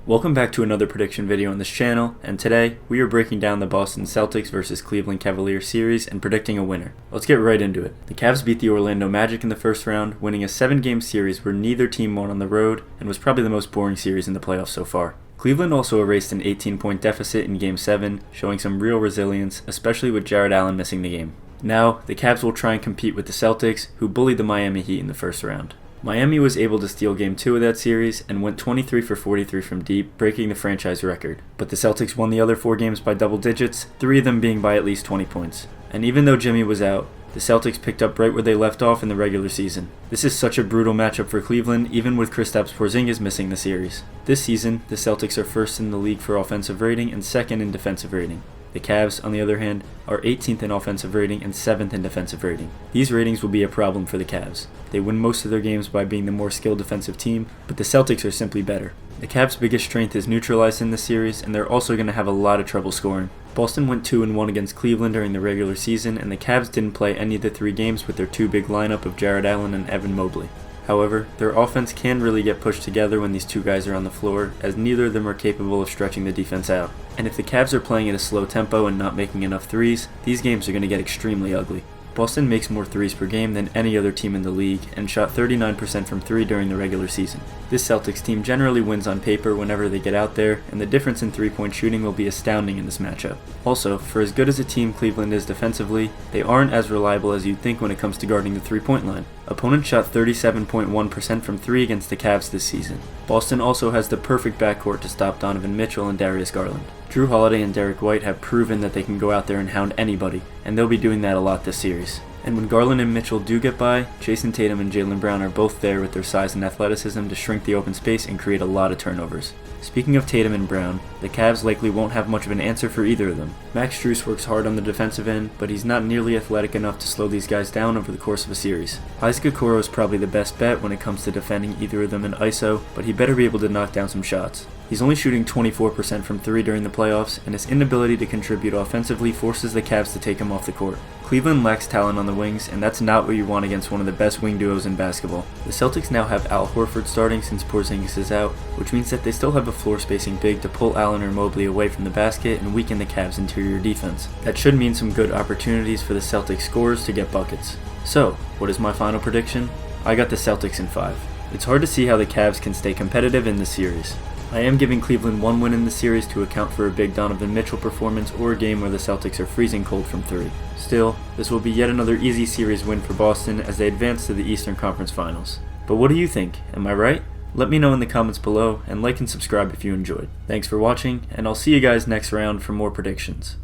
Welcome back to another prediction video on this channel, and today we are breaking down the Boston Celtics versus Cleveland Cavaliers series and predicting a winner. Let's get right into it. The Cavs beat the Orlando Magic in the first round, winning a 7-game series where neither team won on the road and was probably the most boring series in the playoffs so far. Cleveland also erased an 18-point deficit in Game 7, showing some real resilience, especially with Jarrett Allen missing the game. Now, the Cavs will try and compete with the Celtics, who bullied the Miami Heat in the first round. Miami was able to steal Game 2 of that series and went 23 for 43 from deep, breaking the franchise record. But the Celtics won the other 4 games by double digits, 3 of them being by at least 20 points. And even though Jimmy was out, the Celtics picked up right where they left off in the regular season. This is such a brutal matchup for Cleveland, even with Kristaps Porzingis missing the series. This season, the Celtics are first in the league for offensive rating and second in defensive rating. The Cavs, on the other hand, are 18th in offensive rating and 7th in defensive rating. These ratings will be a problem for the Cavs. They win most of their games by being the more skilled defensive team, but the Celtics are simply better. The Cavs' biggest strength is neutralized in this series, and they're also going to have a lot of trouble scoring. Boston went 2-1 against Cleveland during the regular season, and the Cavs didn't play any of the 3 games with their 2 big lineup of Jarrett Allen and Evan Mobley. However, their offense can really get pushed together when these 2 guys are on the floor, as neither of them are capable of stretching the defense out. And if the Cavs are playing at a slow tempo and not making enough threes, these games are going to get extremely ugly. Boston makes more threes per game than any other team in the league and shot 39% from 3 during the regular season. This Celtics team generally wins on paper whenever they get out there, and the difference in 3-point shooting will be astounding in this matchup. Also, for as good as a team Cleveland is defensively, they aren't as reliable as you'd think when it comes to guarding the 3-point line. Opponents shot 37.1% from 3 against the Cavs this season. Boston also has the perfect backcourt to stop Donovan Mitchell and Darius Garland. Drew Holiday and Derek White have proven that they can go out there and hound anybody, and they'll be doing that a lot this series. And when Garland and Mitchell do get by, Jason Tatum and Jaylen Brown are both there with their size and athleticism to shrink the open space and create a lot of turnovers. Speaking of Tatum and Brown, the Cavs likely won't have much of an answer for either of them. Max Strus works hard on the defensive end, but he's not nearly athletic enough to slow these guys down over the course of a series. Isaac Okoro is probably the best bet when it comes to defending either of them in ISO, but he better be able to knock down some shots. He's only shooting 24% from 3 during the playoffs, and his inability to contribute offensively forces the Cavs to take him off the court. Cleveland lacks talent on the wings, and that's not what you want against one of the best wing duos in basketball. The Celtics now have Al Horford starting since Porzingis is out, which means that they still have a floor-spacing big to pull Allen or Mobley away from the basket and weaken the Cavs' interior defense. That should mean some good opportunities for the Celtics scorers to get buckets. So, what is my final prediction? I got the Celtics in 5. It's hard to see how the Cavs can stay competitive in this series. I am giving Cleveland 1 win in the series to account for a big Donovan Mitchell performance or a game where the Celtics are freezing cold from 3. Still, this will be yet another easy series win for Boston as they advance to the Eastern Conference Finals. But what do you think? Am I right? Let me know in the comments below, and like and subscribe if you enjoyed. Thanks for watching, and I'll see you guys next round for more predictions.